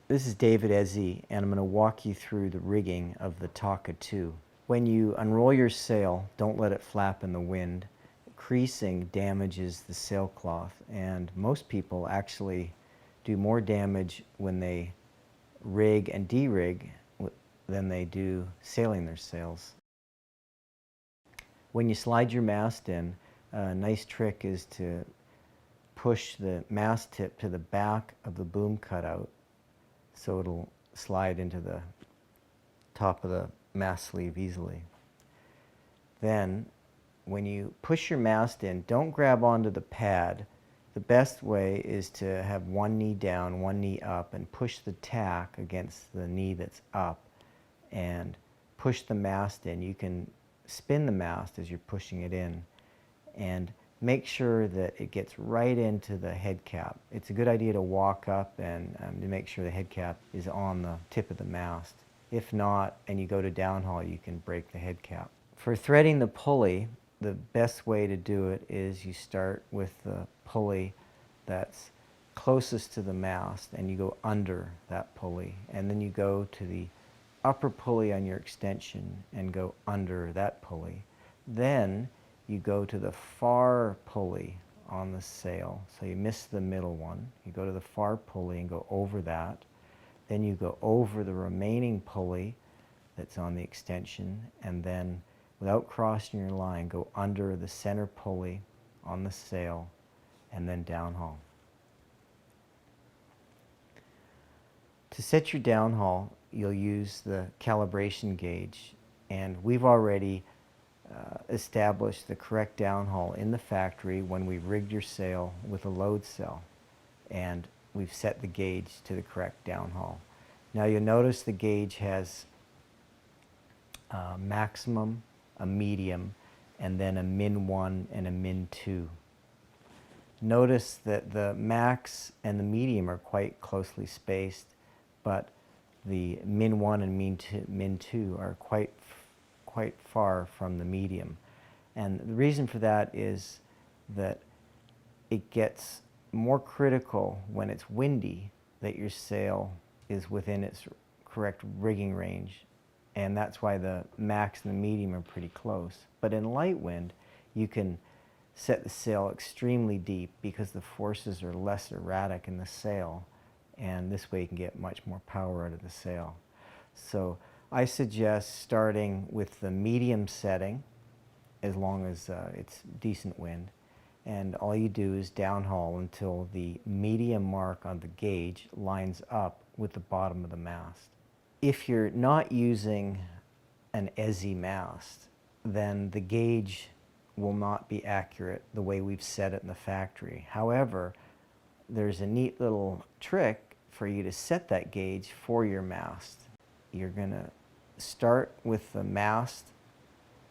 This is David Ezzy, and I'm going to walk you through the rigging of the Taka 2. When you unroll your sail, don't let it flap in the wind. Creasing damages the sailcloth, and most people actually do more damage when they rig and de-rig than they do sailing their sails. When you slide your mast in, a nice trick is to push the mast tip to the back of the boom cutout so it'll slide into the top of the mast sleeve easily. Then, when you push your mast in, don't grab onto the pad. The best way is to have one knee down, one knee up, and push the tack against the knee that's up and push the mast in. You can spin the mast as you're pushing it in and make sure that it gets right into the head cap. It's a good idea to walk up and to make sure the head cap is on the tip of the mast. If not, and you go to downhaul, you can break the head cap. For threading the pulley, the best way to do it is you start with the pulley that's closest to the mast and you go under that pulley, and then you go to the upper pulley on your extension and go under that pulley. Then you go to the far pulley on the sail, so you miss the middle one. You go to the far pulley and go over that. Then you go over the remaining pulley that's on the extension, and then without crossing your line, go under the center pulley on the sail and then downhaul. To set your downhaul, you'll use the calibration gauge, and we've already established the correct downhaul in the factory when we rigged your sail with a load cell, and we've set the gauge to the correct downhaul. Now you'll notice the gauge has a maximum, a medium, and then a min 1 and a min 2. Notice that the max and the medium are quite closely spaced, but the min 1 and min 2 are quite far from the medium. And the reason for that is that it gets more critical when it's windy that your sail is within its correct rigging range, and that's why the max and the medium are pretty close. But in light wind, you can set the sail extremely deep because the forces are less erratic in the sail, and this way you can get much more power out of the sail. So I suggest starting with the medium setting as long as it's decent wind, and all you do is downhaul until the medium mark on the gauge lines up with the bottom of the mast. If you're not using an Ezzy mast, then the gauge will not be accurate the way we've set it in the factory. However, there's a neat little trick for you to set that gauge for your mast. You're going to start with the mast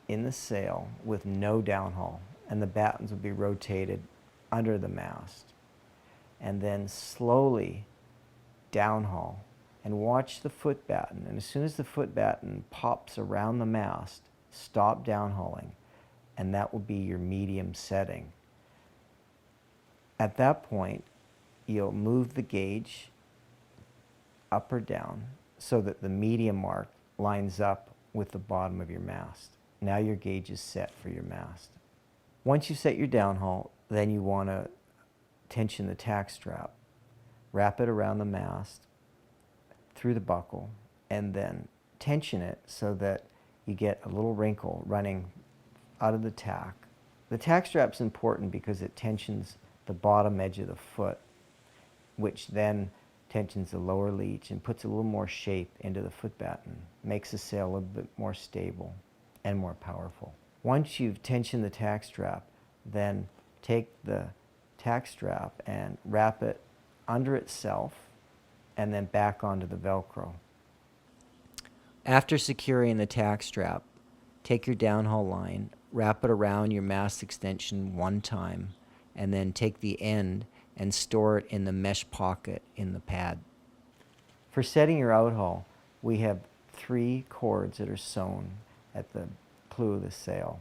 in the sail with no downhaul, and the battens will be rotated under the mast, and then slowly downhaul and watch the foot batten, and as soon as the foot batten pops around the mast, stop downhauling, and that will be your medium setting. At that point, you'll move the gauge up or down so that the medium mark lines up with the bottom of your mast. Now your gauge is set for your mast. Once you set your downhaul, then you want to tension the tack strap. Wrap it around the mast through the buckle, and then tension it so that you get a little wrinkle running out of the tack. The tack strap's important because it tensions the bottom edge of the foot, which then tensions the lower leech and puts a little more shape into the foot batten, makes the sail a little bit more stable and more powerful. Once you've tensioned the tack strap, then take the tack strap and wrap it under itself and then back onto the Velcro. After securing the tack strap, take your downhaul line, wrap it around your mast extension one time, and then take the end and store it in the mesh pocket in the pad. For setting your outhaul, we have 3 cords that are sewn at the clew of the sail.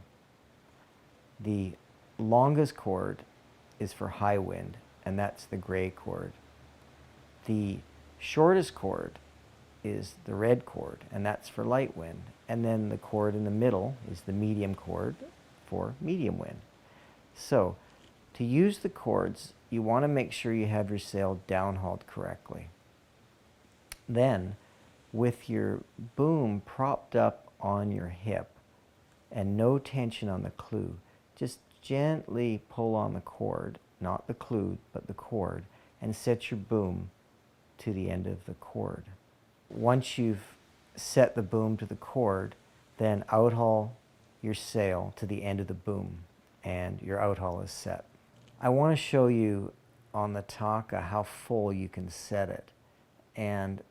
The longest cord is for high wind, and that's the gray cord. The shortest cord is the red cord, and that's for light wind. And then the cord in the middle is the medium cord for medium wind. So to use the cords, you want to make sure you have your sail downhauled correctly. Then, with your boom propped up on your hip and no tension on the clew, just gently pull on the cord, not the clew, but the cord, and set your boom to the end of the cord. Once you've set the boom to the cord, then outhaul your sail to the end of the boom, and your outhaul is set. I want to show you on the Taka how full you can set it. And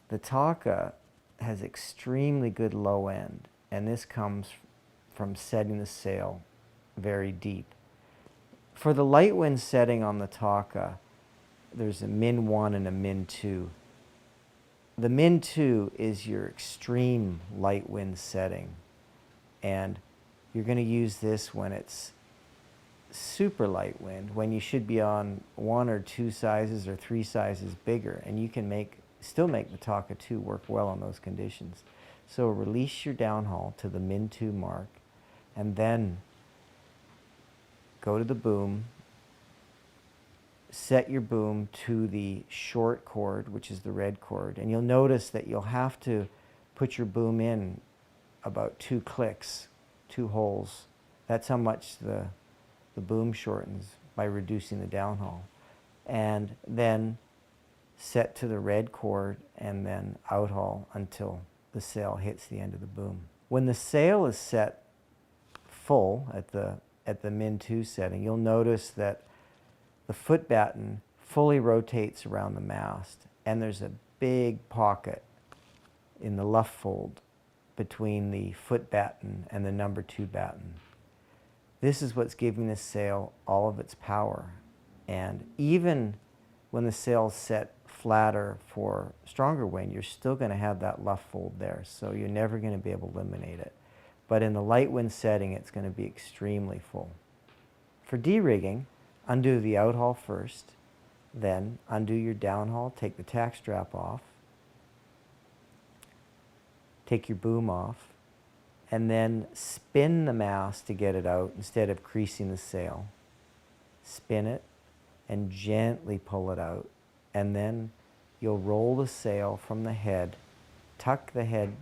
the Taka has extremely good low end, and this comes from setting the sail very deep. For the light wind setting on the Taka, there's a min 1 and a min 2. The min 2 is your extreme light wind setting, and you're going to use this when it's super light wind, when you should be on 1 or 2 sizes or 3 sizes bigger, and you can still make the Taka 2 work well on those conditions. So release your downhaul to the min 2 mark, and then go to the boom, set your boom to the short cord, which is the red cord, and you'll notice that you'll have to put your boom in about 2 clicks, 2 holes. That's how much the boom shortens by reducing the downhaul. And then set to the red cord and then outhaul until the sail hits the end of the boom. When the sail is set full at the min 2 setting, you'll notice that the foot batten fully rotates around the mast, and there's a big pocket in the luff fold between the foot batten and the number 2 batten. This is what's giving the sail all of its power. And even when the sail's set flatter for stronger wind, you're still going to have that luff fold there, so you're never going to be able to eliminate it. But in the light wind setting, it's going to be extremely full. For de-rigging, undo the outhaul first, then undo your downhaul, take the tack strap off, take your boom off, and then spin the mast to get it out instead of creasing the sail. Spin it and gently pull it out, and then you'll roll the sail from the head, tuck the head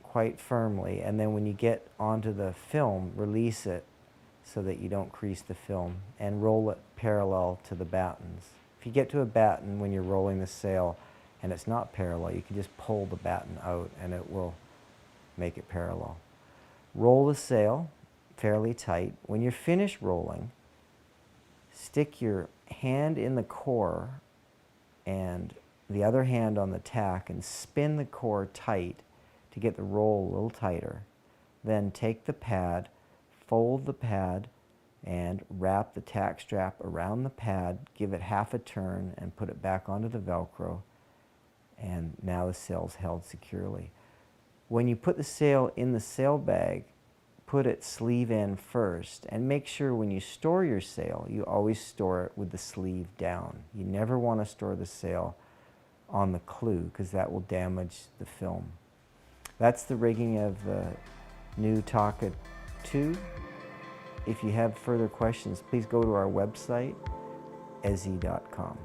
quite firmly, and then when you get onto the film, release it so that you don't crease the film, and roll it parallel to the battens. If you get to a batten when you're rolling the sail and it's not parallel, you can just pull the batten out and it will make it parallel. Roll the sail fairly tight. When you're finished rolling, stick your hand in the core and the other hand on the tack and spin the core tight to get the roll a little tighter. Then take the pad, fold the pad, and wrap the tack strap around the pad, give it half a turn, and put it back onto the Velcro, and now the sail's held securely. When you put the sail in the sail bag, put it sleeve in first, and make sure when you store your sail, you always store it with the sleeve down. You never want to store the sail on the clew, because that will damage the film. That's the rigging of the new Taka 2. If you have further questions, please go to our website, Ezzy.com.